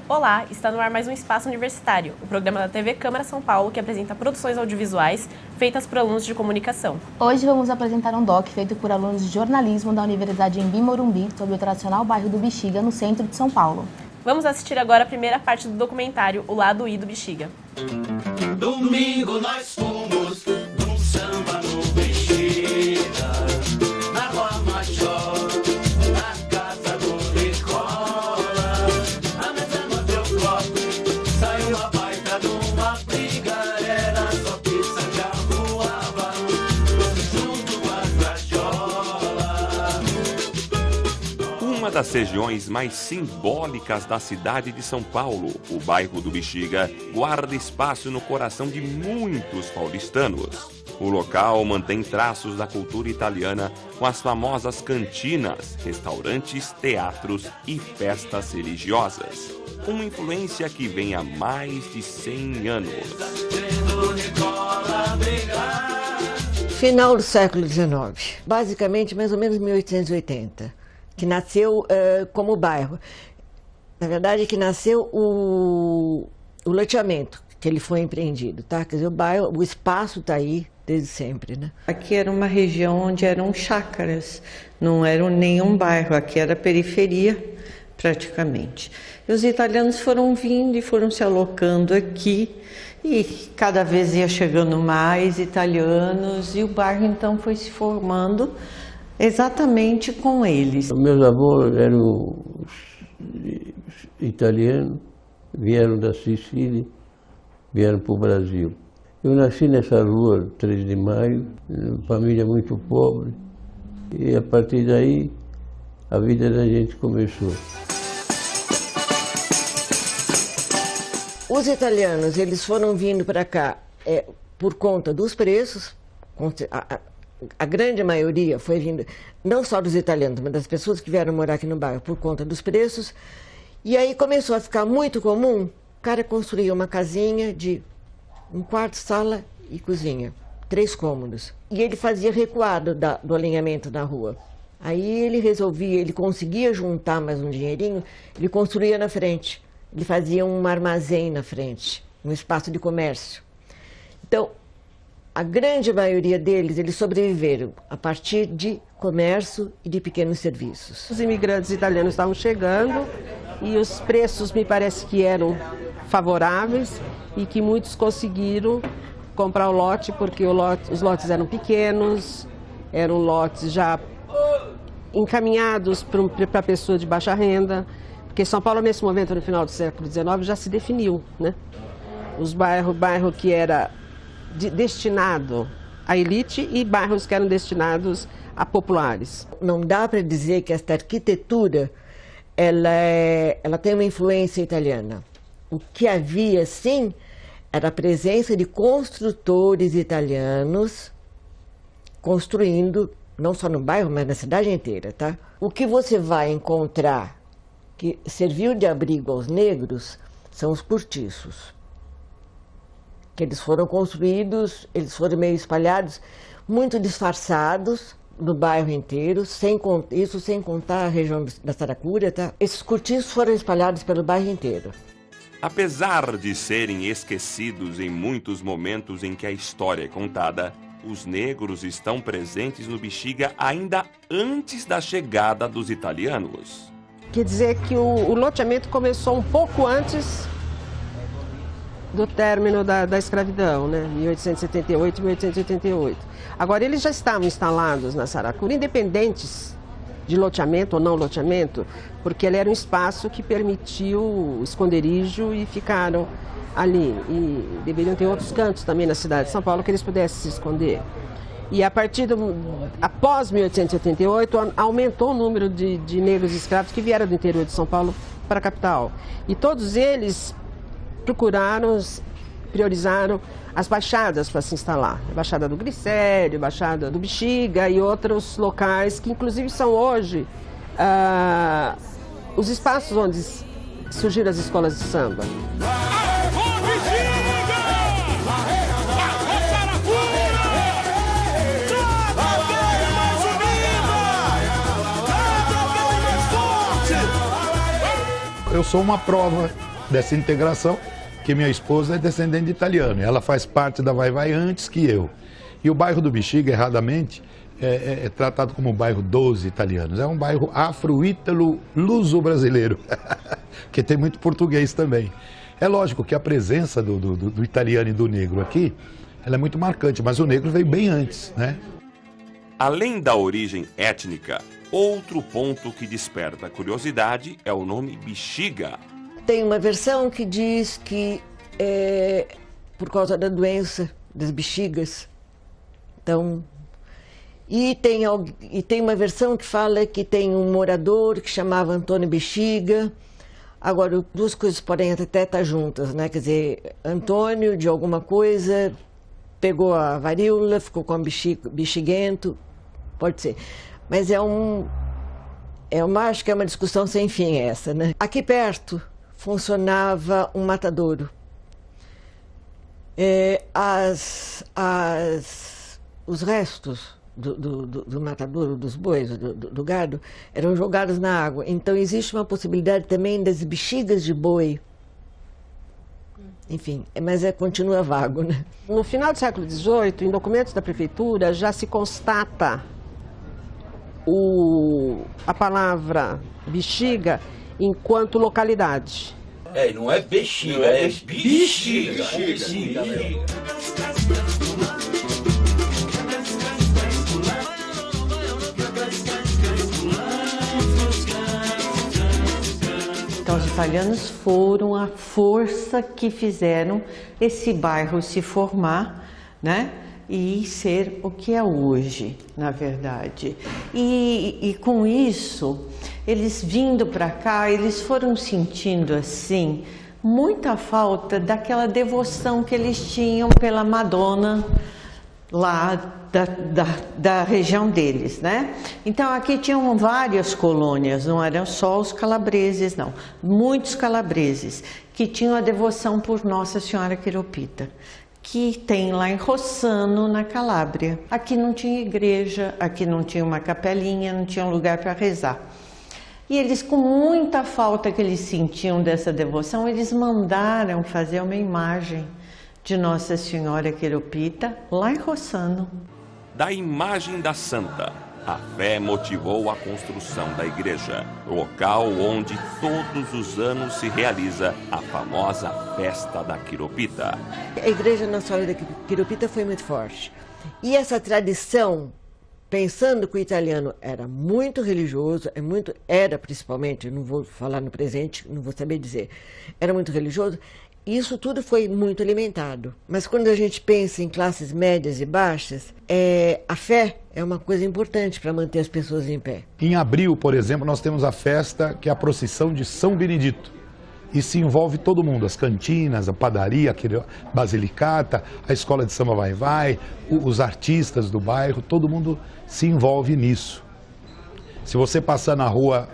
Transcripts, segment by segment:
Olá, está no ar mais um Espaço Universitário, o programa da TV Câmara São Paulo que apresenta produções audiovisuais feitas por alunos de comunicação. Hoje vamos apresentar um doc feito por alunos de jornalismo da Universidade Embi Morumbi sobre o tradicional bairro do Bexiga, no centro de São Paulo. Vamos assistir agora a primeira parte do documentário, O Lado I do Bexiga. Domingo nós fomos num samba no Bexiga, na Rua Major, na casa do Nicola, a mesa no teu copo, saiu a baita de uma briga, era só pizza que arruava, junto com a gajola. Uma das regiões mais simbólicas da cidade de São Paulo, o bairro do Bexiga, guarda espaço no coração de muitos paulistanos. O local mantém traços da cultura italiana com as famosas cantinas, restaurantes, teatros e festas religiosas. Uma influência que vem há mais de 100 anos. Final do século XIX, basicamente mais ou menos 1880, que nasceu como bairro. Na verdade, que nasceu o loteamento, que ele foi empreendido, tá? Quer dizer, o bairro, o espaço está aí desde sempre, né? Aqui era uma região onde eram chácaras, não era nenhum bairro, aqui era periferia praticamente. E os italianos foram vindo e foram se alocando aqui e cada vez ia chegando mais italianos e o bairro então foi se formando exatamente com eles. Meus avós eram italianos, vieram da Sicília, vieram para o Brasil. Eu nasci nessa rua, 3 de Maio, família muito pobre, e a partir daí a vida da gente começou. Os italianos, eles foram vindo para cá por conta dos preços, a grande maioria foi vindo, não só dos italianos, mas das pessoas que vieram morar aqui no bairro por conta dos preços, e aí começou a ficar muito comum, o cara construía uma casinha de um quarto, sala e cozinha, 3 cômodos. E ele fazia recuado do alinhamento da rua. Aí ele conseguia juntar mais um dinheirinho, ele construía na frente. Ele fazia um armazém na frente, um espaço de comércio. Então, a grande maioria deles, eles sobreviveram a partir de comércio e de pequenos serviços. Os imigrantes italianos estavam chegando e os preços me parece que eram favoráveis e que muitos conseguiram comprar o lote porque os lotes eram pequenos, eram lotes já encaminhados para pessoa de baixa renda, porque São Paulo nesse momento, no final do século XIX, já se definiu, né? Os bairro que era destinado à elite e bairros que eram destinados a populares. Não dá para dizer que esta arquitetura ela tem uma influência italiana. O que havia, sim, era a presença de construtores italianos construindo, não só no bairro, mas na cidade inteira, tá? O que você vai encontrar que serviu de abrigo aos negros são os cortiços. Que eles foram construídos, eles foram meio espalhados, muito disfarçados no bairro inteiro, isso sem contar a região da Saracura, tá? Esses cortiços foram espalhados pelo bairro inteiro. Apesar de serem esquecidos em muitos momentos em que a história é contada, os negros estão presentes no Bexiga ainda antes da chegada dos italianos. Quer dizer que o loteamento começou um pouco antes do término da escravidão, né? 1878 e 1888. Agora, eles já estavam instalados na Saracura, independentes de loteamento ou não loteamento, porque ele era um espaço que permitiu esconderijo e ficaram ali. E deveriam ter outros cantos também na cidade de São Paulo que eles pudessem se esconder. E após 1888, aumentou o número de negros escravos que vieram do interior de São Paulo para a capital. E todos eles priorizaram as baixadas para se instalar. A Baixada do Glicério, a Baixada do Bexiga e outros locais que inclusive são hoje os espaços onde surgiram as escolas de samba. Eu sou uma prova dessa integração, que minha esposa é descendente de italiano. Ela faz parte da Vai Vai antes que eu. E o bairro do Bexiga, erradamente, é tratado como um bairro dos italianos. É um bairro afro-ítalo-luso-brasileiro, que tem muito português também. É lógico que a presença do italiano e do negro aqui, ela é muito marcante, mas o negro veio bem antes, né? Além da origem étnica, outro ponto que desperta curiosidade é o nome Bexiga. Tem uma versão que diz que é por causa da doença das bexigas. Então, e tem uma versão que fala que tem um morador que chamava Antônio Bexiga. Agora, duas coisas podem até estar juntas, né? Quer dizer, Antônio de alguma coisa pegou a varíola, ficou com bexiguento, pode ser. Mas acho que é uma discussão sem fim essa, né? Aqui perto funcionava um matadouro. Os restos do matadouro, dos bois, do gado, eram jogados na água. Então existe uma possibilidade também das bexigas de boi. Enfim, mas continua vago, né? No final do século XVIII, em documentos da prefeitura, já se constata a palavra bexiga enquanto localidade. Não é bexiga, é bexiga. Então, os italianos foram a força que fizeram esse bairro se formar, né? E ser o que é hoje, na verdade. E com isso, eles vindo para cá, eles foram sentindo assim muita falta daquela devoção que eles tinham pela Madonna lá da região deles, né? Então aqui tinham várias colônias, não eram só os calabreses, não. Muitos calabreses que tinham a devoção por Nossa Senhora Quiropita, que tem lá em Rossano, na Calábria. Aqui não tinha igreja, aqui não tinha uma capelinha, não tinha um lugar para rezar. E eles, com muita falta que eles sentiam dessa devoção, eles mandaram fazer uma imagem de Nossa Senhora Quiropita lá em Rossano. Da imagem da santa, a fé motivou a construção da igreja, local onde todos os anos se realiza a famosa festa da Quiropita. A igreja Nossa Senhora da Quiropita foi muito forte. E essa tradição, pensando que o italiano era muito religioso, era principalmente, não vou falar no presente, não vou saber dizer, era muito religioso, isso tudo foi muito alimentado. Mas quando a gente pensa em classes médias e baixas, a fé é uma coisa importante para manter as pessoas em pé. Em abril, por exemplo, nós temos a festa que é a procissão de São Benedito. E se envolve todo mundo, as cantinas, a padaria, a basilicata, a escola de samba Vai Vai, os artistas do bairro, todo mundo se envolve nisso. Se você passar na rua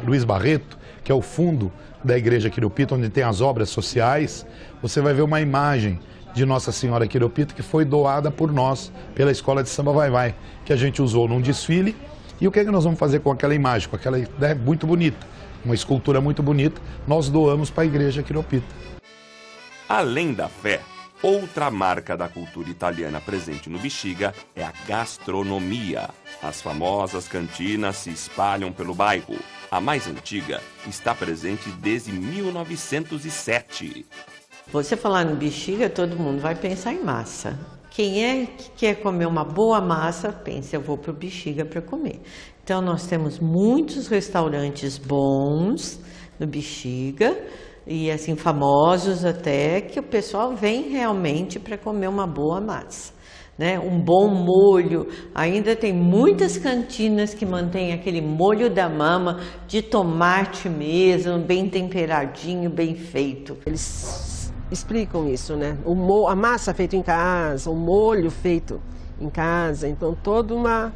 Luiz Barreto, que é o fundo da igreja Quiropita, onde tem as obras sociais, você vai ver uma imagem de Nossa Senhora Quiropita que foi doada por nós, pela escola de samba Vai Vai, que a gente usou num desfile. E o que é que nós vamos fazer com aquela imagem, com aquela ideia muito bonita, uma escultura muito bonita, nós doamos para a igreja Quiropita. Além da fé, outra marca da cultura italiana presente no Bexiga é a gastronomia. As famosas cantinas se espalham pelo bairro. A mais antiga está presente desde 1907. Você falar no Bexiga, todo mundo vai pensar em massa. Quem é que quer comer uma boa massa, pensa, eu vou para o Bexiga para comer. Então, nós temos muitos restaurantes bons no Bexiga, e assim, famosos até, que o pessoal vem realmente para comer uma boa massa. Né? Um bom molho, ainda tem muitas cantinas que mantêm aquele molho da mama de tomate mesmo, bem temperadinho, bem feito. Eles explicam isso, né? A massa feita em casa, o molho feito em casa, então toda uma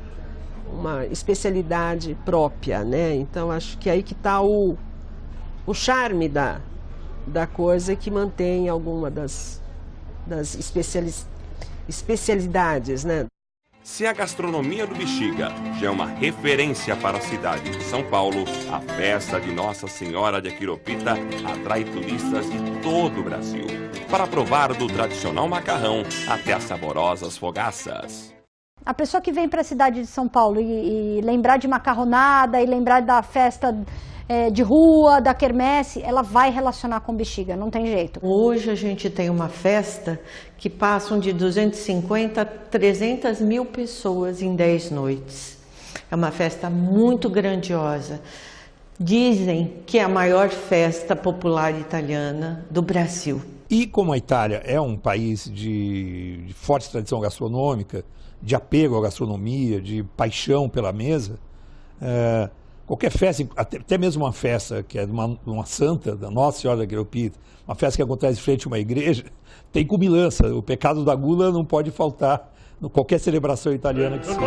especialidade própria, né? Então acho que aí que está o charme da coisa, que mantém alguma das especialidades, né? Se a gastronomia do Bexiga já é uma referência para a cidade de São Paulo, a festa de Nossa Senhora de Aquiropita atrai turistas de todo o Brasil para provar do tradicional macarrão até as saborosas fogaças. A pessoa que vem para a cidade de São Paulo e lembrar de macarronada e lembrar da festa de rua, da quermesse, ela vai relacionar com Bexiga, não tem jeito. Hoje a gente tem uma festa que passam de 250 a 300 mil pessoas em 10 noites. É uma festa muito grandiosa. Dizem que é a maior festa popular italiana do Brasil. E como a Itália é um país de forte tradição gastronômica, de apego à gastronomia, de paixão pela mesa, qualquer festa, até mesmo uma festa que é de uma santa, da Nossa Senhora da Aquiropita, uma festa que acontece em frente a uma igreja, tem cumilança. O pecado da gula não pode faltar em qualquer celebração italiana que seja.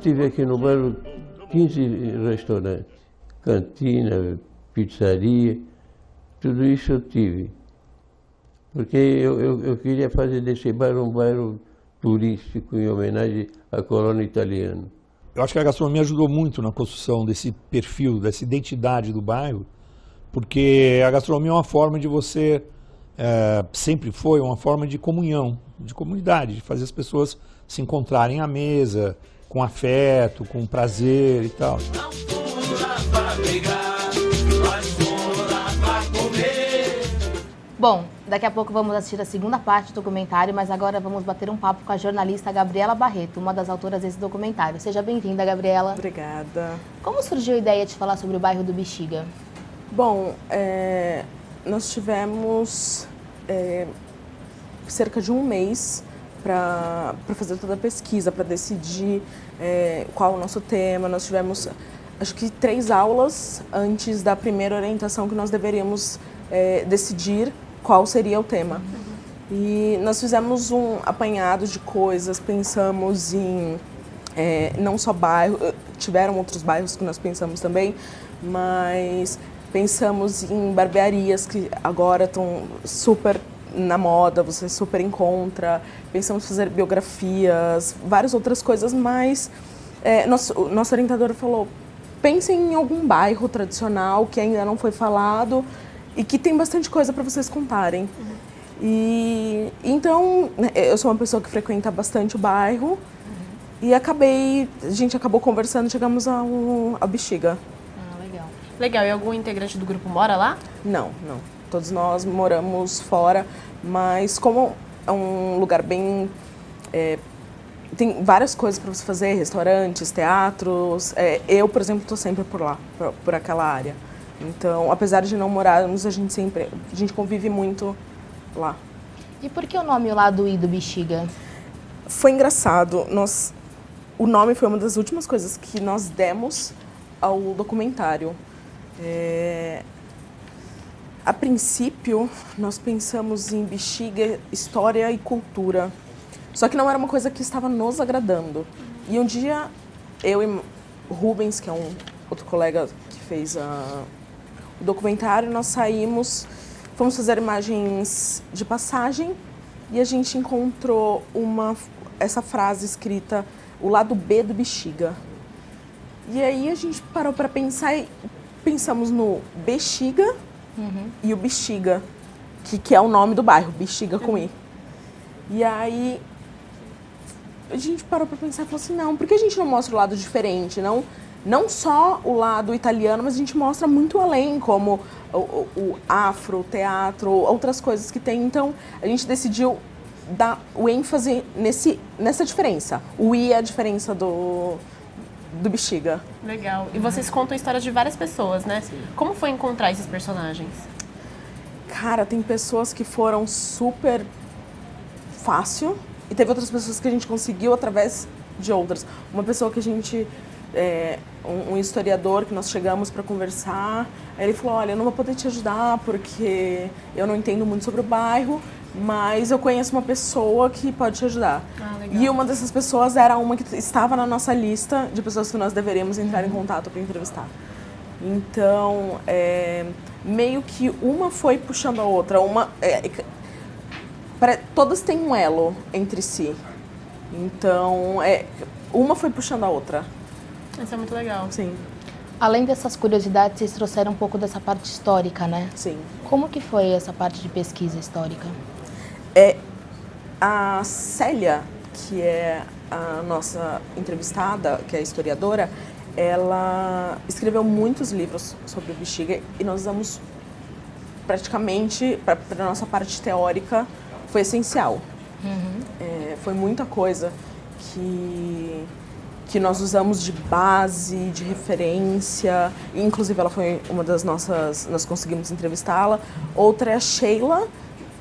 Tive aqui no bairro 15 restaurantes, cantina, pizzaria, tudo isso eu tive. Porque eu queria fazer desse bairro um bairro turístico em homenagem à colônia italiana. Eu acho que a gastronomia ajudou muito na construção desse perfil, dessa identidade do bairro, porque a gastronomia é uma forma de você, sempre foi uma forma de comunhão, de comunidade, de fazer as pessoas se encontrarem à mesa, com afeto, com prazer e tal. Bom, daqui a pouco vamos assistir a segunda parte do documentário, mas agora vamos bater um papo com a jornalista Gabriela Barreto, uma das autoras desse documentário. Seja bem-vinda, Gabriela. Obrigada. Como surgiu a ideia de falar sobre o bairro do Bexiga? Bom, nós tivemos cerca de um mês para fazer toda a pesquisa, para decidir qual é o nosso tema. Nós tivemos, acho que 3 aulas antes da primeira orientação que nós deveríamos decidir qual seria o tema. E nós fizemos um apanhado de coisas, pensamos em não só bairro, tiveram outros bairros que nós pensamos também, mas pensamos em barbearias que agora estão super na moda, você super encontra, pensamos em fazer biografias, várias outras coisas, mas nosso orientador falou, pensem em algum bairro tradicional que ainda não foi falado e que tem bastante coisa para vocês contarem. E então, eu sou uma pessoa que frequenta bastante o bairro e a gente acabou conversando, chegamos ao Bexiga. Legal. Legal, e algum integrante do grupo mora lá? Não. Todos nós moramos fora, mas como é um lugar bem... tem várias coisas para você fazer, restaurantes, teatros. Eu, por exemplo, estou sempre por lá, por aquela área. Então, apesar de não morarmos, a gente convive muito lá. E por que o nome lá do Bexiga? Foi engraçado. O nome foi uma das últimas coisas que nós demos ao documentário. A princípio, nós pensamos em Bexiga, história e cultura. Só que não era uma coisa que estava nos agradando. E um dia, eu e Rubens, que é um outro colega que fez o documentário, nós fomos fazer imagens de passagem e a gente encontrou essa frase escrita, o lado B do Bexiga. E aí a gente parou para pensar e pensamos no Bexiga e o Bexiga, que é o nome do bairro, Bexiga com I. E aí a gente parou para pensar e falou assim, não, por que a gente não mostra o lado diferente? Não só o lado italiano, mas a gente mostra muito além, como o afro, o teatro, outras coisas que tem. Então, a gente decidiu dar o ênfase nessa diferença. O I é a diferença do Bexiga. Legal. E vocês contam histórias de várias pessoas, né? Sim. Como foi encontrar esses personagens? Cara, tem pessoas que foram super fácil e teve outras pessoas que a gente conseguiu através de outras. Uma pessoa que a gente... um historiador que nós chegamos para conversar, aí ele falou, olha, eu não vou poder te ajudar porque eu não entendo muito sobre o bairro, mas eu conheço uma pessoa que pode te ajudar. Legal. E uma dessas pessoas era uma que estava na nossa lista de pessoas que nós deveríamos entrar em contato para entrevistar. Então, meio que uma foi puxando a outra. Todas têm um elo entre si. Então, uma foi puxando a outra. Isso é muito legal. Sim. Além dessas curiosidades, vocês trouxeram um pouco dessa parte histórica, né? Sim. Como que foi essa parte de pesquisa histórica? A Célia, que é a nossa entrevistada, que é historiadora, ela escreveu muitos livros sobre o Bexiga e nós usamos praticamente, para a nossa parte teórica, foi essencial. Foi muita coisa que nós usamos de base, de referência. Inclusive, ela foi uma das nossas... Nós conseguimos entrevistá-la. Outra é a Sheila,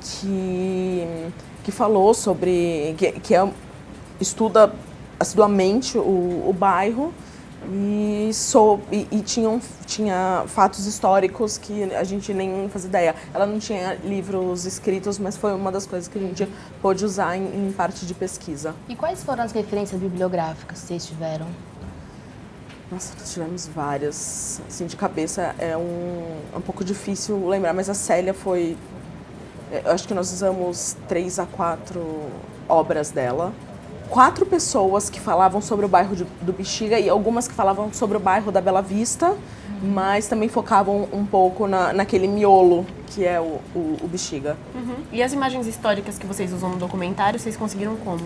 que falou sobre... que estuda assiduamente o bairro e tinha fatos históricos que a gente nem fazia ideia. Ela não tinha livros escritos, mas foi uma das coisas que a gente pôde usar em parte de pesquisa. E quais foram as referências bibliográficas que vocês tiveram? Nossa, nós tivemos várias. Assim, de cabeça é um pouco difícil lembrar, mas a Célia foi... Eu acho que nós usamos 3 a 4 obras dela. 4 pessoas que falavam sobre o bairro do Bexiga e algumas que falavam sobre o bairro da Bela Vista, mas também focavam um pouco naquele miolo que é o Bexiga. E as imagens históricas que vocês usam no documentário, vocês conseguiram como?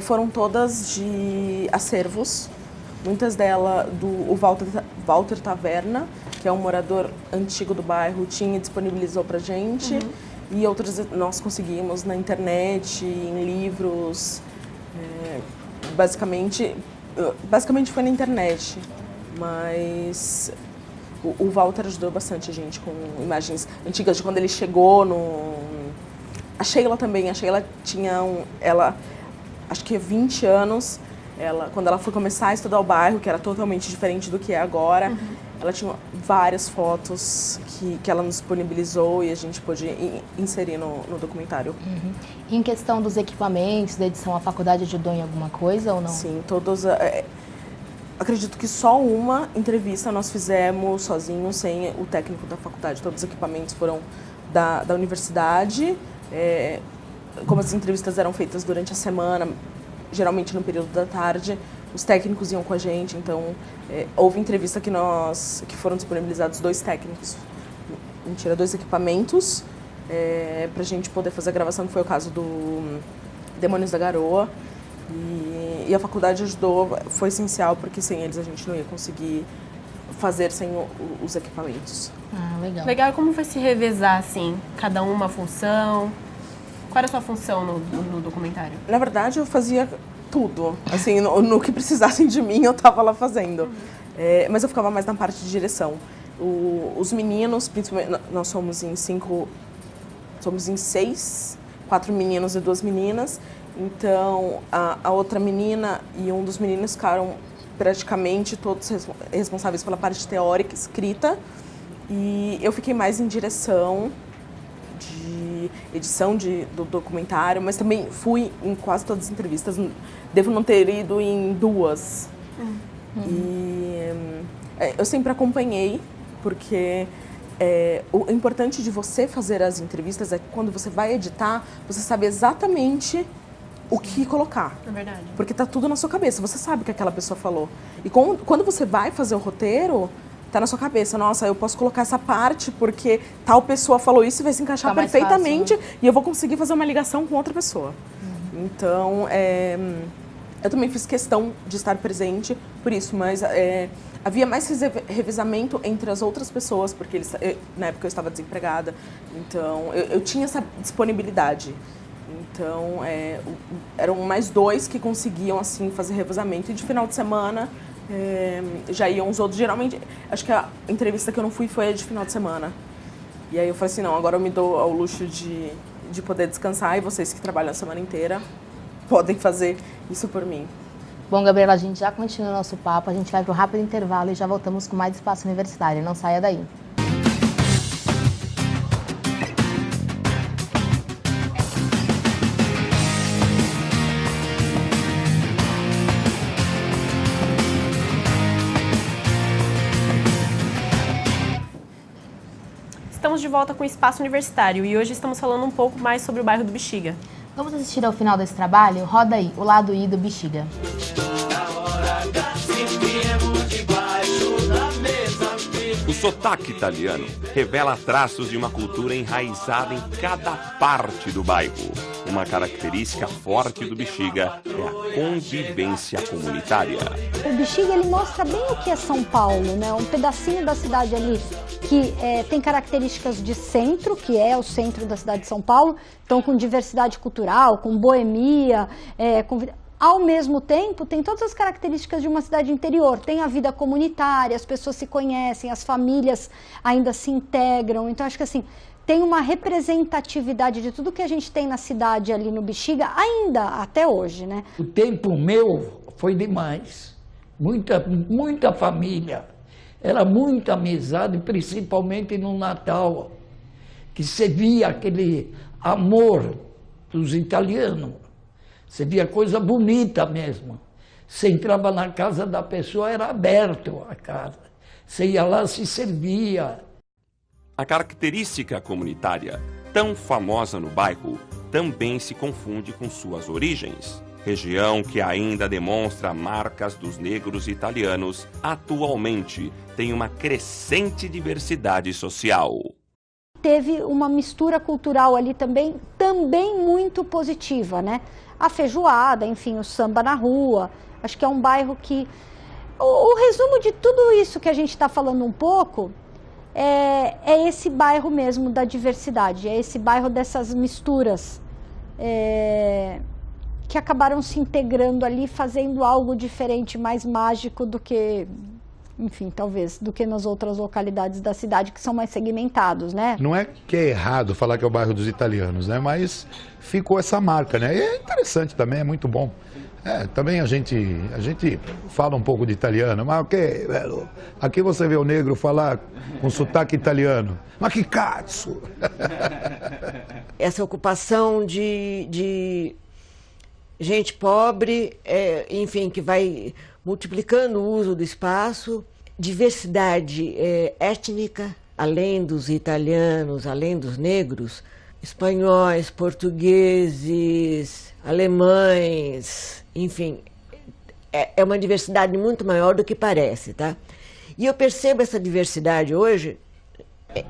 Foram todas de acervos, muitas delas do Walter Taverna, que é um morador antigo do bairro, tinha e disponibilizou pra gente, e outras nós conseguimos na internet, em livros. Basicamente foi na internet, mas o Walter ajudou bastante a gente com imagens antigas de quando ele chegou A Sheila também, a Sheila tinha acho que 20 anos, quando ela foi começar a estudar o bairro, que era totalmente diferente do que é agora, ela tinha várias fotos que ela nos disponibilizou e a gente pôde inserir no documentário. Em questão dos equipamentos, da edição, a faculdade ajudou em alguma coisa ou não? Sim, todos... acredito que só uma entrevista nós fizemos sozinhos, sem o técnico da faculdade. Todos os equipamentos foram da universidade. Como as entrevistas eram feitas durante a semana, geralmente no período da tarde, os técnicos iam com a gente, então houve entrevista que foram disponibilizados 2 técnicos, dois equipamentos pra gente poder fazer a gravação, que foi o caso do Demônios da Garoa, e a faculdade ajudou, foi essencial, porque sem eles a gente não ia conseguir fazer sem os equipamentos. Legal. Legal, como foi se revezar, assim, cada uma função? Qual era a sua função no documentário? Na verdade, eu fazia tudo. Assim, no que precisassem de mim, eu estava lá fazendo. Mas eu ficava mais na parte de direção. Os meninos, principalmente, nós somos em 6, 4 meninos e 2 meninas. Então, a outra menina e um dos meninos ficaram praticamente todos responsáveis pela parte teórica, escrita. E eu fiquei mais em direção de edição do documentário, mas também fui em quase todas as entrevistas. Devo não ter ido em 2. E eu sempre acompanhei, porque o importante de você fazer as entrevistas é que quando você vai editar, você sabe exatamente o que colocar. É verdade. Porque tá tudo na sua cabeça, você sabe o que aquela pessoa falou. E quando você vai fazer o roteiro, tá na sua cabeça, nossa, eu posso colocar essa parte porque tal pessoa falou isso e vai se encaixar perfeitamente fácil, né? E eu vou conseguir fazer uma ligação com outra pessoa. Então, eu também fiz questão de estar presente por isso, mas havia mais revezamento entre as outras pessoas, porque na época eu estava desempregada, então eu tinha essa disponibilidade. Então, eram mais 2 que conseguiam, assim, fazer revezamento. E de final de semana, já iam os outros. Geralmente, acho que a entrevista que eu não fui foi a de final de semana. E aí eu falei assim, não, agora eu me dou ao luxo de poder descansar. E vocês que trabalham a semana inteira podem fazer isso por mim. Bom, Gabriela, a gente já continua o nosso papo. A gente vai para um rápido intervalo e já voltamos com mais Espaço Universitário. Não saia daí. de volta com o Espaço Universitário e hoje estamos falando um pouco mais sobre o bairro do Bexiga. Vamos assistir ao final desse trabalho? Roda aí, o lado I do Bexiga. O sotaque italiano revela traços de uma cultura enraizada em cada parte do bairro. Uma característica forte do Bexiga é a convivência comunitária. O Bexiga, ele mostra bem o que é São Paulo, né? Um pedacinho da cidade ali que tem características de centro, que é o centro da cidade de São Paulo, então com diversidade cultural, com boemia, ao mesmo tempo, tem todas as características de uma cidade interior. Tem a vida comunitária, as pessoas se conhecem, as famílias ainda se integram. Então, acho que assim, tem uma representatividade de tudo que a gente tem na cidade ali no Bexiga, ainda até hoje, né? O tempo meu foi demais. Muita família. Era muita amizade, principalmente no Natal, que você via aquele amor dos italianos. Você via coisa bonita mesmo. Você entrava na casa da pessoa, era aberto a casa. Você ia lá, se servia. A característica comunitária, tão famosa no bairro, também se confunde com suas origens. Região que ainda demonstra marcas dos negros italianos, atualmente tem uma crescente diversidade social. Teve uma mistura cultural ali também muito positiva, né? A feijoada, enfim, o samba na rua. Acho que é um bairro que... O resumo de tudo isso que a gente está falando um pouco é esse bairro mesmo da diversidade, é esse bairro dessas misturas que acabaram se integrando ali, fazendo algo diferente, mais mágico do que... Enfim, talvez, do que nas outras localidades da cidade que são mais segmentados, né? Não é que é errado falar que é o bairro dos italianos, né? Mas ficou essa marca, né? E é interessante também, é muito bom. Também a gente fala um pouco de italiano, mas o que? Aqui você vê o negro falar com sotaque italiano. Mas que cazzo! Essa ocupação de gente pobre, enfim, que vai multiplicando o uso do espaço, diversidade étnica, além dos italianos, além dos negros, espanhóis, portugueses, alemães, enfim, é uma diversidade muito maior do que parece, tá? E eu percebo essa diversidade hoje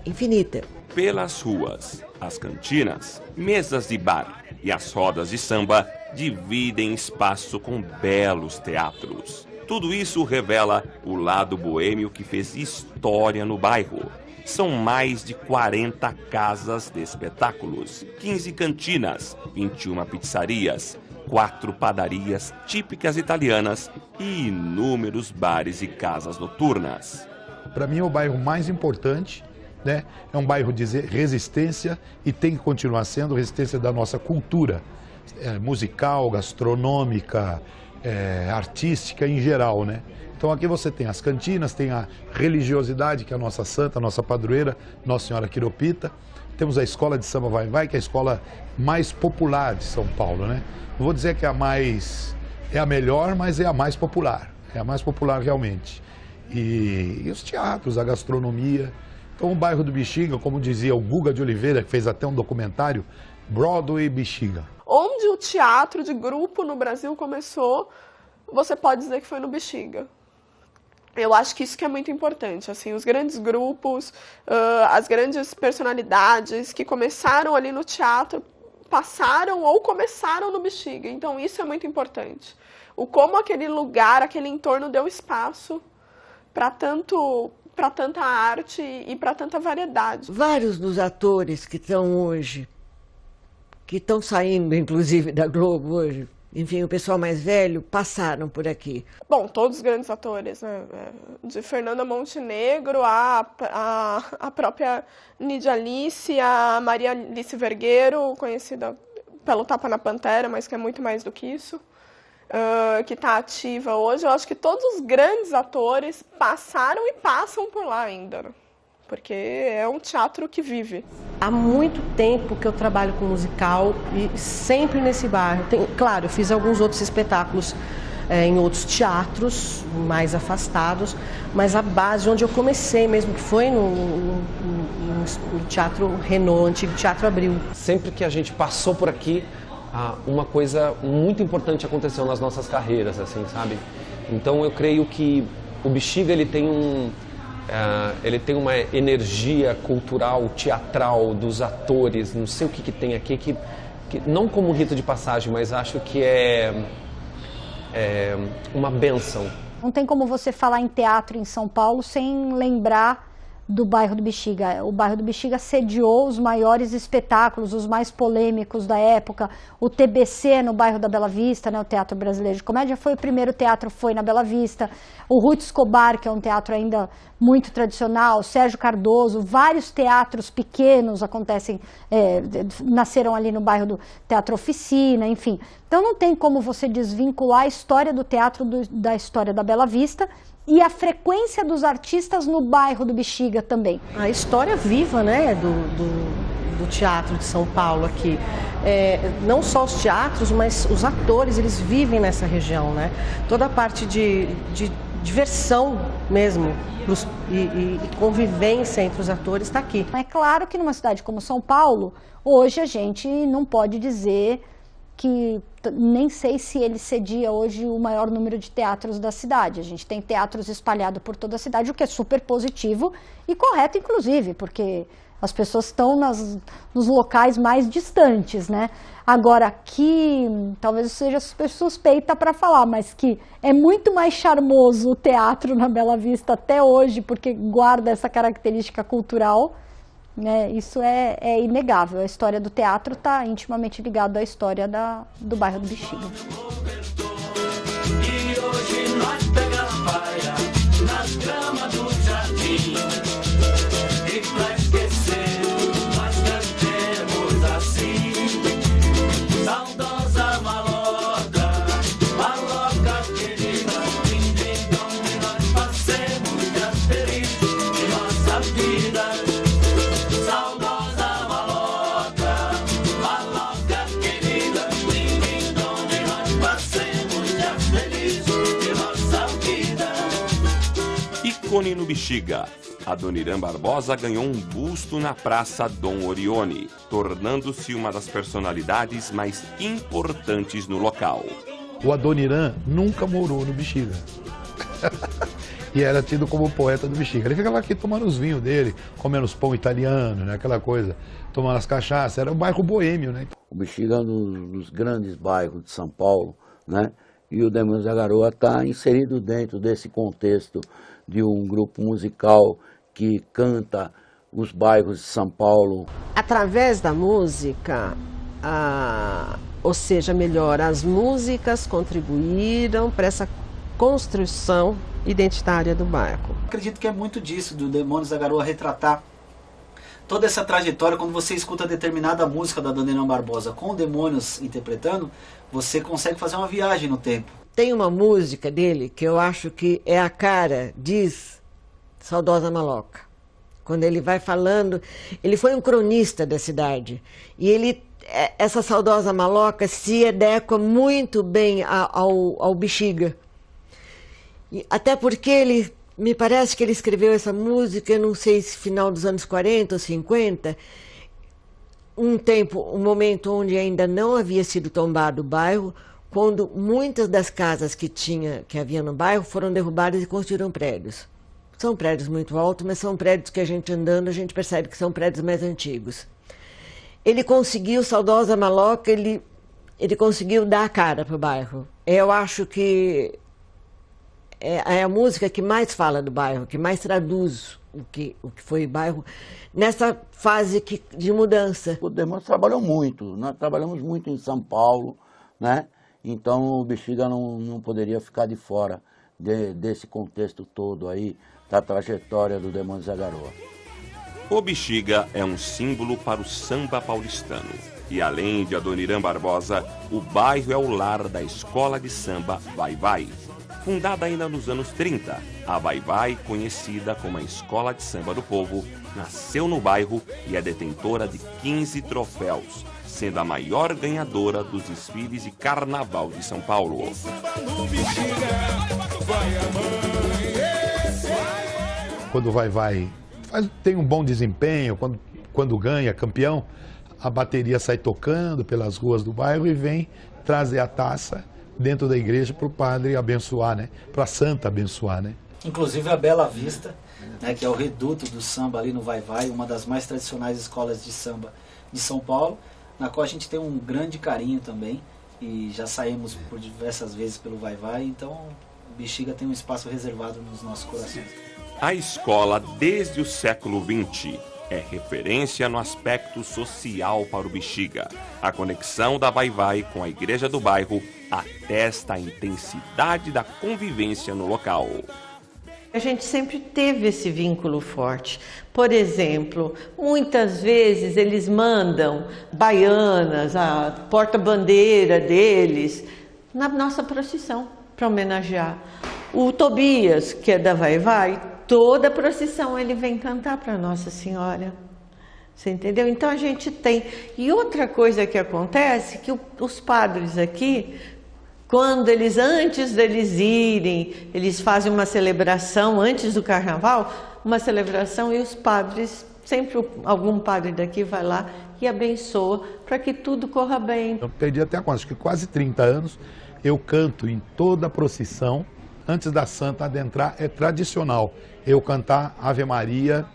infinita. Pelas ruas, as cantinas, mesas de bar e as rodas de samba dividem espaço com belos teatros. Tudo isso revela o lado boêmio que fez história no bairro. São mais de 40 casas de espetáculos, 15 cantinas, 21 pizzarias, 4 padarias típicas italianas e inúmeros bares e casas noturnas. Para mim é o bairro mais importante, né? É um bairro de resistência e tem que continuar sendo resistência da nossa cultura musical, gastronômica, artística em geral, né? Então aqui você tem as cantinas, tem a religiosidade, que é a nossa santa, a nossa padroeira, Nossa Senhora Quiropita. Temos a escola de samba Vai-Vai, que é a escola mais popular de São Paulo, né? Não vou dizer que é a melhor, mas é a mais popular. É a mais popular realmente. E os teatros, a gastronomia. Então o bairro do Bexiga, como dizia o Guga de Oliveira, que fez até um documentário, Broadway Bexiga. Onde o teatro de grupo no Brasil começou, você pode dizer que foi no Bexiga. Eu acho que isso que é muito importante, assim, os grandes grupos, as grandes personalidades que começaram ali no teatro, passaram ou começaram no Bexiga. Então isso é muito importante. O como aquele lugar, aquele entorno deu espaço para tanta arte e para tanta variedade. Vários dos atores que estão hoje, que estão saindo, inclusive, da Globo hoje, enfim, o pessoal mais velho, passaram por aqui. Bom, todos os grandes atores, né? De Fernanda Montenegro, a própria Nidia Alice, a Maria Alice Vergueiro, conhecida pelo Tapa na Pantera, mas que é muito mais do que isso, que está ativa hoje. Eu acho que todos os grandes atores passaram e passam por lá ainda, né? Porque é um teatro que vive. Há muito tempo que eu trabalho com musical e sempre nesse bairro. Claro, eu fiz alguns outros espetáculos em outros teatros mais afastados, mas a base onde eu comecei mesmo, que foi no Teatro Renault, antigo Teatro Abril. Sempre que a gente passou por aqui, uma coisa muito importante aconteceu nas nossas carreiras, assim, sabe? Então eu creio que o Bexiga ele tem uma energia cultural, teatral dos atores, não sei o que tem aqui, que não como rito de passagem, mas acho que é uma bênção. Não tem como você falar em teatro em São Paulo sem lembrar do bairro do Bexiga. O bairro do Bexiga sediou os maiores espetáculos, os mais polêmicos da época. O TBC no bairro da Bela Vista, né, o Teatro Brasileiro de Comédia, foi o primeiro teatro, foi na Bela Vista. O Ruth Escobar, que é um teatro ainda muito tradicional, Sérgio Cardoso, vários teatros pequenos nasceram ali no bairro do Teatro Oficina, enfim. Então não tem como você desvincular a história do teatro da história da Bela Vista e a frequência dos artistas no bairro do Bexiga também. A história viva, né, do teatro de São Paulo aqui. Não só os teatros, mas os atores, eles vivem nessa região, né? Toda a parte de diversão mesmo e convivência entre os atores está aqui. É claro que numa cidade como São Paulo, hoje a gente não pode dizer que, nem sei se ele cedia hoje o maior número de teatros da cidade. A gente tem teatros espalhados por toda a cidade, o que é super positivo e correto, inclusive, porque as pessoas estão nos locais mais distantes, né? Agora, que talvez eu seja suspeita para falar, mas que é muito mais charmoso o teatro na Bela Vista até hoje, porque guarda essa característica cultural, né? Isso é inegável. A história do teatro está intimamente ligada à história do bairro do Bexiga. E hoje nós pegamos praia nas gramas do jardim. E pra esquecer, nós cantemos assim. Saudosa maloca, maloca querida, onde nós passemos dias felizes de nossa vida. Saudosa maloca, maloca querida, onde nós passemos dias felizes de nossa vida. Ícone no Bexiga. Adoniran Barbosa ganhou um busto na Praça Dom Orione, tornando-se uma das personalidades mais importantes no local. O Adoniran nunca morou no Bexiga. E era tido como poeta do Bexiga. Ele ficava aqui tomando os vinhos dele, comendo os pão italiano, né, aquela coisa, tomando as cachaças. Era um bairro boêmio, né? O Bexiga é um dos grandes bairros de São Paulo, né? E o Demônios da Garoa está inserido dentro desse contexto de um grupo musical que canta os bairros de São Paulo. Através da música, ou seja, melhor, as músicas contribuíram para essa construção identitária do bairro. Acredito que é muito disso, do Demônios da Garoa retratar toda essa trajetória. Quando você escuta determinada música da Adoniran Barbosa com o Demônios interpretando, você consegue fazer uma viagem no tempo. Tem uma música dele que eu acho que é a cara, diz Saudosa Maloca. Quando ele vai falando, ele foi um cronista da cidade. E essa Saudosa Maloca se adequa muito bem ao Bexiga. E até porque me parece que ele escreveu essa música, eu não sei se final dos anos 40 ou 50, um momento onde ainda não havia sido tombado o bairro, quando muitas das casas que havia no bairro foram derrubadas e construíram prédios. São prédios muito altos, mas são prédios que a gente andando, a gente percebe que são prédios mais antigos. Ele conseguiu, Saudosa Maloca, ele conseguiu dar a cara para o bairro. Eu acho que é a música que mais fala do bairro, que mais traduz o que foi o bairro nessa fase de mudança. O Demônios trabalhou muito, nós trabalhamos muito em São Paulo, né? Então o Bexiga não poderia ficar de fora desse contexto todo aí, da trajetória do Demônios da Garoa. O Bexiga é um símbolo para o samba paulistano. E além de Adoniran Barbosa, o bairro é o lar da escola de samba Vai Vai. Fundada ainda nos anos 30, a Vai Vai, conhecida como a Escola de Samba do Povo, nasceu no bairro e é detentora de 15 troféus, sendo a maior ganhadora dos desfiles de carnaval de São Paulo. Quando o Vai-Vai tem um bom desempenho, quando ganha, campeão, a bateria sai tocando pelas ruas do bairro e vem trazer a taça dentro da igreja para o padre abençoar, né? Para a santa abençoar, né? Inclusive a Bela Vista, né, que é o reduto do samba ali no Vai-Vai, uma das mais tradicionais escolas de samba de São Paulo, na qual a gente tem um grande carinho também, e já saímos por diversas vezes pelo Vai-Vai, então o Bexiga tem um espaço reservado nos nossos corações. A escola, desde o século XX, é referência no aspecto social para o Bexiga. A conexão da Vai-Vai com a igreja do bairro atesta a intensidade da convivência no local. A gente sempre teve esse vínculo forte. Por exemplo, muitas vezes eles mandam baianas, a porta-bandeira deles, na nossa procissão, para homenagear. O Tobias, que é da Vai-Vai, toda a procissão ele vem cantar para Nossa Senhora. Você entendeu? Então a gente tem. E outra coisa que acontece, que os padres aqui, quando eles, antes deles irem, eles fazem uma celebração antes do carnaval, uma celebração, e os padres, sempre algum padre daqui vai lá e abençoa para que tudo corra bem. Eu perdi até acho que quase 30 anos, eu canto em toda a procissão, antes da santa adentrar, é tradicional eu cantar Ave Maria,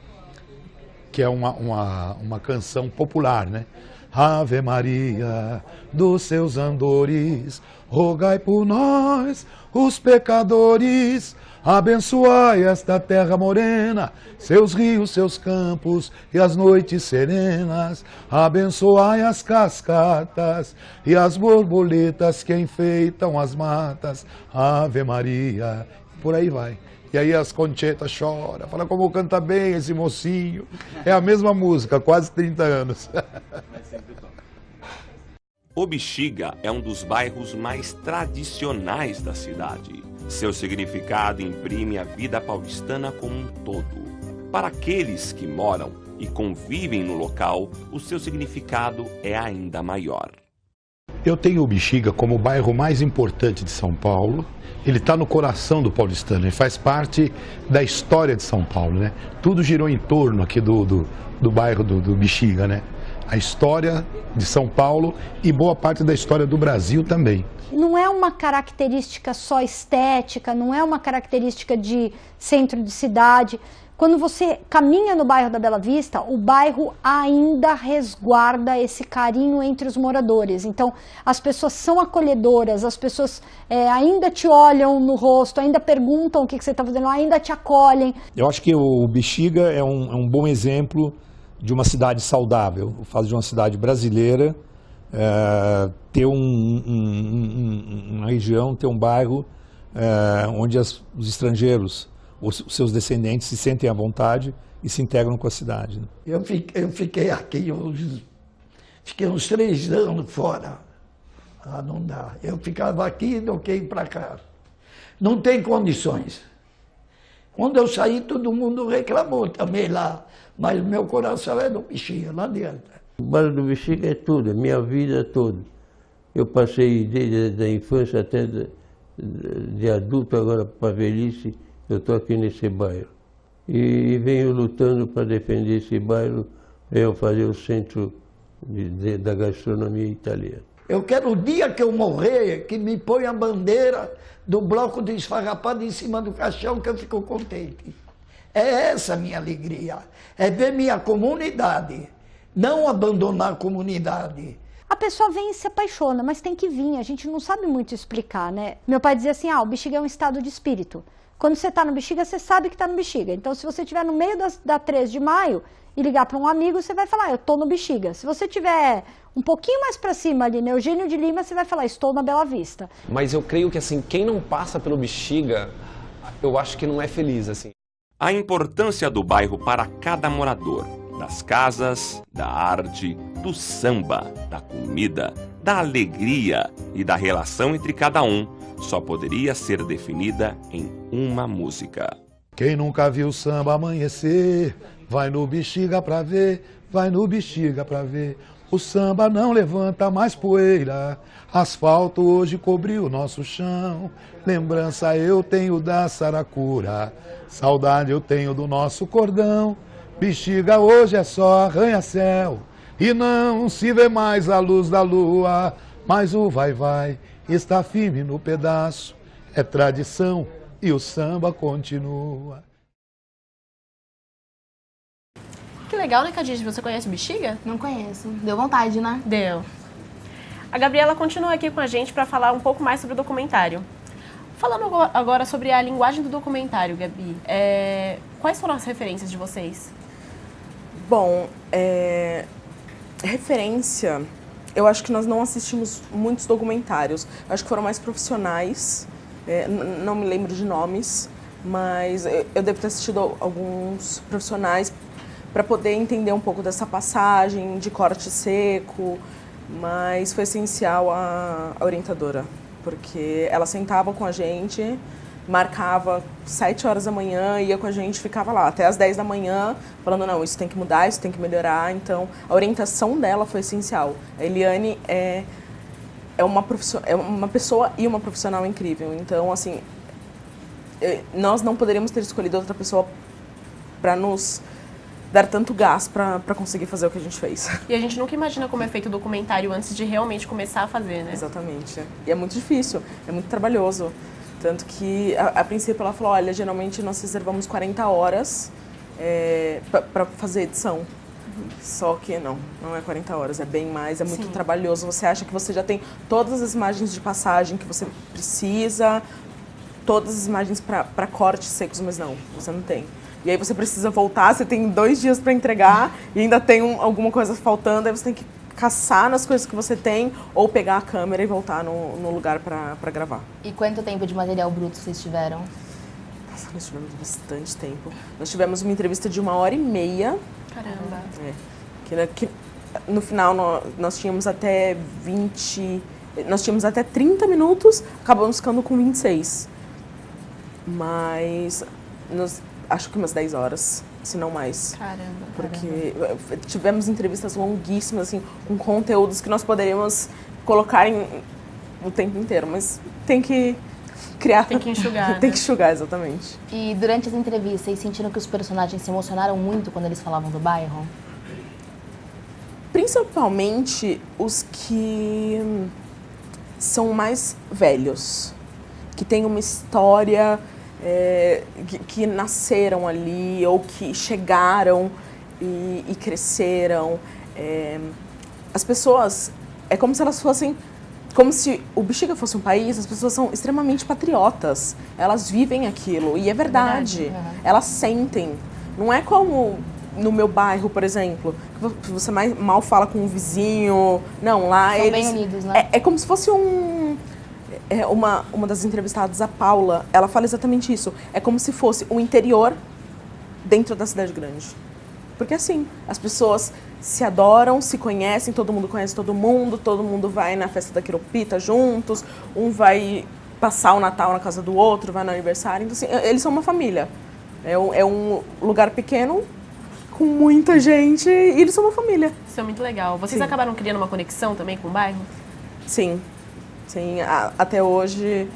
que é uma canção popular, né? Ave Maria, dos seus andores, rogai por nós, os pecadores, abençoai esta terra morena, seus rios, seus campos e as noites serenas, abençoai as cascatas e as borboletas que enfeitam as matas, Ave Maria, por aí vai. E aí as Conchetas choram, fala como canta bem esse mocinho. É a mesma música, quase 30 anos. O Bexiga é um dos bairros mais tradicionais da cidade. Seu significado imprime a vida paulistana como um todo. Para aqueles que moram e convivem no local, o seu significado é ainda maior. Eu tenho o Bexiga como o bairro mais importante de São Paulo. Ele está no coração do paulistano, ele faz parte da história de São Paulo, né? Tudo girou em torno aqui do bairro do Bexiga, né? A história de São Paulo e boa parte da história do Brasil também. Não é uma característica só estética, não é uma característica de centro de cidade. Quando você caminha no bairro da Bela Vista, o bairro ainda resguarda esse carinho entre os moradores. Então, as pessoas são acolhedoras, as pessoas ainda te olham no rosto, ainda perguntam o que você está fazendo, ainda te acolhem. Eu acho que o Bexiga é um bom exemplo de uma cidade saudável. O fato de uma cidade brasileira ter uma região, ter um bairro onde os estrangeiros, os seus descendentes se sentem à vontade e se integram com a cidade. Né? Eu fiquei aqui, fiquei uns 3 anos fora. Ah, não dá. Eu ficava aqui e não queria ir para cá. Não tem condições. Quando eu saí, todo mundo reclamou também lá. Mas meu coração é do Bexiga, não adianta. O bairro do Bexiga é tudo, é minha vida toda. Eu passei desde a infância até de adulto, agora para a velhice, eu estou aqui nesse bairro. E venho lutando para defender esse bairro, venho fazer o centro da gastronomia italiana. Eu quero o dia que eu morrer, que me ponha a bandeira do bloco de esfarrapado em cima do caixão, que eu fico contente. É essa a minha alegria, é ver minha comunidade, não abandonar a comunidade. A pessoa vem e se apaixona, mas tem que vir, a gente não sabe muito explicar, né? Meu pai dizia assim, o Bexiga é um estado de espírito. Quando você está no Bexiga, você sabe que está no Bexiga. Então, se você estiver no meio da 3 de maio e ligar para um amigo, você vai falar, eu estou no Bexiga. Se você estiver um pouquinho mais para cima ali, né, Eugênio de Lima, você vai falar, estou na Bela Vista. Mas eu creio que, assim, quem não passa pelo Bexiga, eu acho que não é feliz, assim. A importância do bairro para cada morador, das casas, da arte, do samba, da comida, da alegria e da relação entre cada um, só poderia ser definida em uma música. Quem nunca viu samba amanhecer, vai no Bexiga pra ver, vai no Bexiga pra ver. o samba não levanta mais poeira. Asfalto hoje cobriu nosso chão. Lembrança eu tenho da saracura. Saudade eu tenho do nosso cordão. Bexiga hoje é só arranha-céu. E não se vê mais a luz da lua. Mas o vai-vai está firme no pedaço. É tradição e o samba continua. Que legal, né, Khadija? Você conhece o Bexiga? Não conheço. Deu vontade, né? Deu. A Gabriela continua aqui com a gente para falar um pouco mais sobre o documentário. Falando agora sobre a linguagem do documentário, Gabi, quais foram as referências de vocês? Bom, referência, eu acho que nós não assistimos muitos documentários. Eu acho que foram mais profissionais, não me lembro de nomes, mas eu devo ter assistido alguns profissionais para poder entender um pouco dessa passagem de corte seco, mas foi essencial a orientadora, porque ela sentava com a gente, marcava 7 horas da manhã, ia com a gente, ficava lá até as 10 da manhã, falando, não, isso tem que mudar, isso tem que melhorar. Então, a orientação dela foi essencial. A Eliane é uma pessoa e uma profissional incrível. Então, assim, nós não poderíamos ter escolhido outra pessoa para nos dar tanto gás para conseguir fazer o que a gente fez. E a gente nunca imagina como é feito o documentário antes de realmente começar a fazer, né? Exatamente. E é muito difícil, é muito trabalhoso. Tanto que, a princípio, ela falou, olha, geralmente nós reservamos 40 horas para fazer edição. Só que não é 40 horas, é bem mais, é muito trabalhoso. Você acha que você já tem todas as imagens de passagem que você precisa, todas as imagens para cortes secos, mas não, você não tem. E aí você precisa voltar, você tem 2 dias para entregar e ainda tem alguma coisa faltando, aí você tem que caçar nas coisas que você tem ou pegar a câmera e voltar no lugar para gravar. E quanto tempo de material bruto vocês tiveram? Nossa, nós tivemos bastante tempo. Nós tivemos uma entrevista de 1h30. Caramba! Que no final nós tínhamos até 30 minutos, acabamos ficando com 26. Mas acho que umas 10 horas, se não mais. Caramba. Porque tivemos entrevistas longuíssimas, assim, com conteúdos que nós poderíamos colocar o tempo inteiro, mas tem que criar. Tem que enxugar. Tem que enxugar, exatamente. E durante as entrevistas, vocês sentiram que os personagens se emocionaram muito quando eles falavam do bairro? Principalmente os que são mais velhos, que têm uma história... que nasceram ali ou que chegaram e cresceram. As pessoas, é como se elas fossem, como se o Bexiga fosse um país, as pessoas são extremamente patriotas. Elas vivem aquilo e é verdade. Elas sentem. Não é como no meu bairro, por exemplo, que você mal fala com um vizinho. Não, lá são eles... bem unidos, né? É como se fosse uma das entrevistadas, a Paula, ela fala exatamente isso. É como se fosse o interior dentro da cidade grande. Porque assim, as pessoas se adoram, se conhecem, todo mundo conhece todo mundo vai na festa da Quiropita juntos, um vai passar o Natal na casa do outro, vai no aniversário. Então, assim, eles são uma família. É um lugar pequeno, com muita gente, e eles são uma família. Isso é muito legal. Vocês acabaram criando uma conexão também com o bairro? Sim. Sim, até hoje,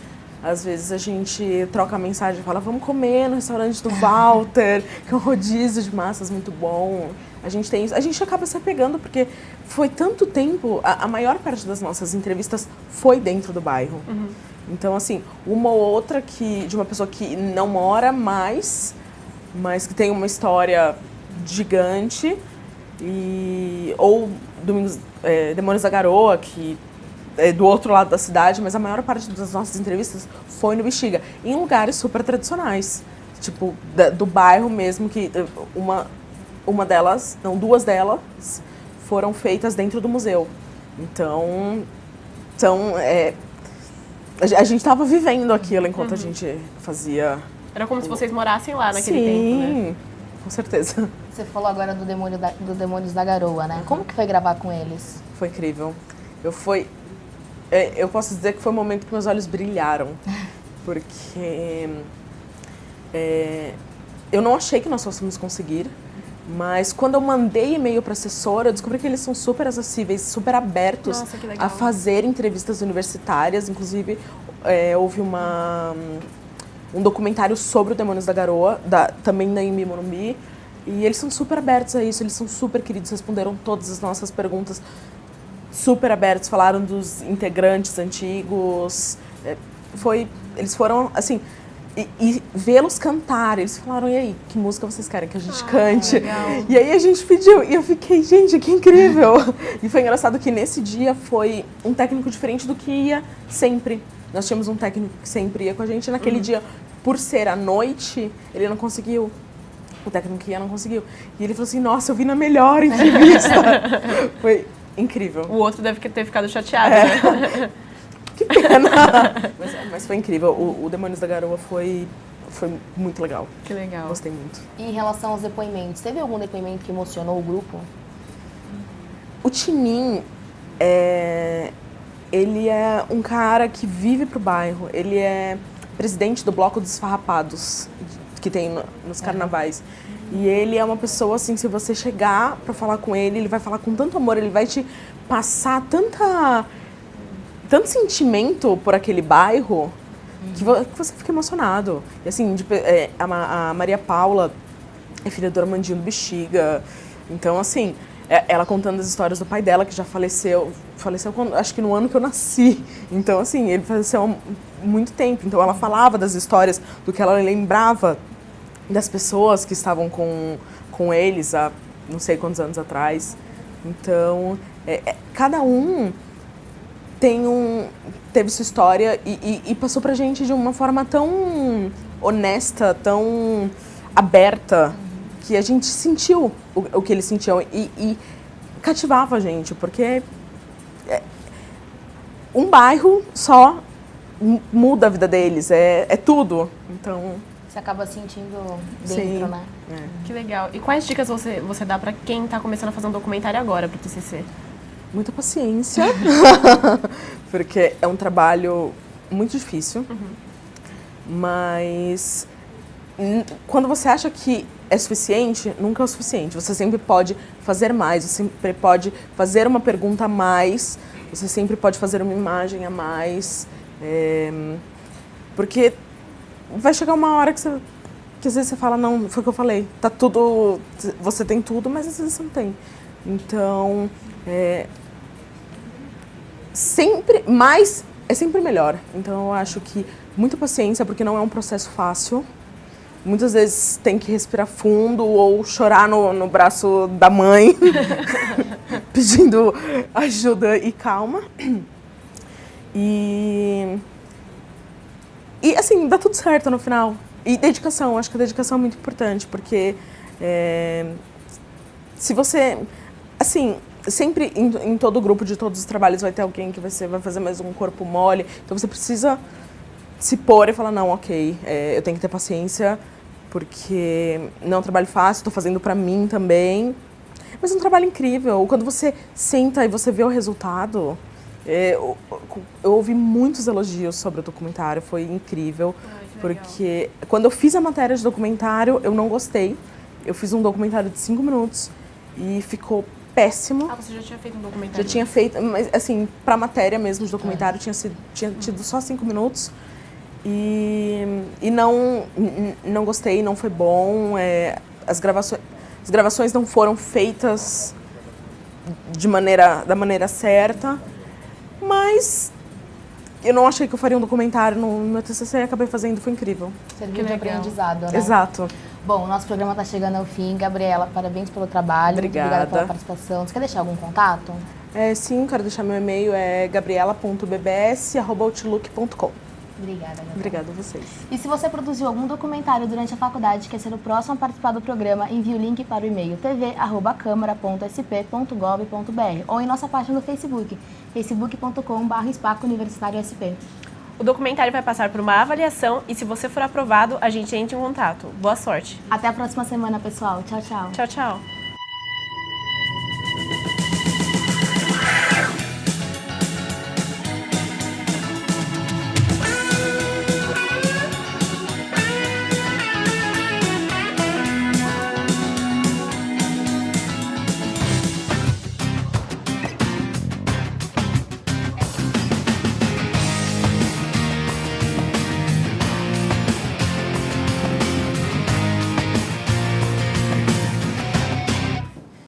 às vezes a gente troca mensagem e fala, vamos comer no restaurante do Walter, que é um rodízio de massas muito bom. A gente tem isso. A gente acaba se apegando porque foi tanto tempo, a maior parte das nossas entrevistas foi dentro do bairro. Uhum. Então, assim, uma ou outra de uma pessoa que não mora mais, mas que tem uma história gigante, ou Demônios da Garoa, que do outro lado da cidade, mas a maior parte das nossas entrevistas foi no Bexiga, em lugares super tradicionais, tipo do bairro mesmo, que uma delas, não, 2 delas foram feitas dentro do museu. Então a gente estava vivendo aquilo enquanto a gente fazia. Era como se vocês morassem lá naquele tempo, né? Sim, com certeza. Você falou agora do Demônios da Garoa, né? Como que foi gravar com eles? Foi incrível. Eu posso dizer que foi o momento que meus olhos brilharam, porque eu não achei que nós fôssemos conseguir. Mas quando eu mandei e-mail para a assessora, eu descobri que eles são super acessíveis, super abertos a fazer entrevistas universitárias. Inclusive, houve um documentário sobre o Demônios da Garoa, também da Imbi Morumbi. E eles são super abertos a isso, eles são super queridos, responderam todas as nossas perguntas, super abertos, falaram dos integrantes antigos. Eles foram, assim... E vê-los cantar, eles falaram, e aí, que música vocês querem que a gente cante? Legal. E aí a gente pediu, e eu fiquei, gente, que incrível! E foi engraçado que nesse dia foi um técnico diferente do que ia sempre. Nós tínhamos um técnico que sempre ia com a gente, e naquele dia, por ser à noite, ele não conseguiu. O técnico que ia não conseguiu. E ele falou assim, nossa, eu vi na melhor entrevista. Foi incrível. O outro deve ter ficado chateado, né? Que pena! Mas foi incrível. O Demônios da Garoa foi muito legal. Que legal. Gostei muito. E em relação aos depoimentos, teve algum depoimento que emocionou o grupo? O Tinim, ele é um cara que vive pro bairro. Ele é presidente do Bloco dos Esfarrapados, que tem nos carnavais. E ele é uma pessoa, assim, se você chegar pra falar com ele vai falar com tanto amor, ele vai te passar tanto sentimento por aquele bairro que você fica emocionado. E assim, a Maria Paula é filha do Armandinho do Bexiga. Então, assim, ela contando as histórias do pai dela, que já faleceu acho que no ano que eu nasci. Então, assim, ele faleceu há muito tempo. Então, ela falava das histórias, do que ela lembrava das pessoas que estavam com eles há não sei quantos anos atrás. Então, cada um teve sua história e passou pra gente de uma forma tão honesta, tão aberta, que a gente sentiu o que eles sentiam e cativava a gente, porque um bairro só muda a vida deles, é tudo. Então... Você acaba sentindo dentro, Sim. né? Que legal. E quais dicas você dá pra quem tá começando a fazer um documentário agora pro TCC? Muita paciência, porque é um trabalho muito difícil, mas quando você acha que é suficiente, nunca é o suficiente. Você sempre pode fazer mais, você sempre pode fazer uma pergunta a mais, você sempre pode fazer uma imagem a mais, porque vai chegar uma hora que às vezes você fala, não, foi o que eu falei, tá tudo, você tem tudo, mas às vezes você não tem. Então, é sempre melhor. Então eu acho que muita paciência, porque não é um processo fácil. Muitas vezes tem que respirar fundo ou chorar no braço da mãe, pedindo ajuda e calma. E assim, dá tudo certo no final. E dedicação, acho que a dedicação é muito importante, porque se você, assim, sempre em todo grupo de todos os trabalhos vai ter alguém que vai fazer mais um corpo mole, então você precisa se pôr e falar, não, ok, eu tenho que ter paciência, porque não é um trabalho fácil, estou fazendo pra mim também, mas é um trabalho incrível. Quando você senta e você vê o resultado, eu ouvi muitos elogios sobre o documentário, foi incrível, porque quando eu fiz a matéria de documentário, eu não gostei. Eu fiz um documentário de 5 minutos e ficou péssimo. Ah, você já tinha feito um documentário? Já tinha feito, mas assim, pra matéria mesmo de documentário, tinha tido só 5 minutos. E não gostei, não foi bom. As gravações não foram feitas da maneira certa. Mas eu não achei que eu faria um documentário no meu TCC e acabei fazendo, foi incrível. Serviu de aprendizado, né? Exato. Bom, o nosso programa está chegando ao fim. Gabriela, parabéns pelo trabalho. Obrigada. Muito obrigada pela participação. Você quer deixar algum contato? Sim, quero deixar meu e-mail, gabriela.bbs@outlook.com. Obrigada, Gabriela. Obrigada a vocês. E se você produziu algum documentário durante a faculdade e quer ser o próximo a participar do programa, envie o link para o e-mail tv@câmara.sp.gov.br ou em nossa página no Facebook, facebook.com/espacouniversitariosp. O documentário vai passar por uma avaliação e se você for aprovado, a gente entra em contato. Boa sorte. Até a próxima semana, pessoal. Tchau, tchau. Tchau, tchau.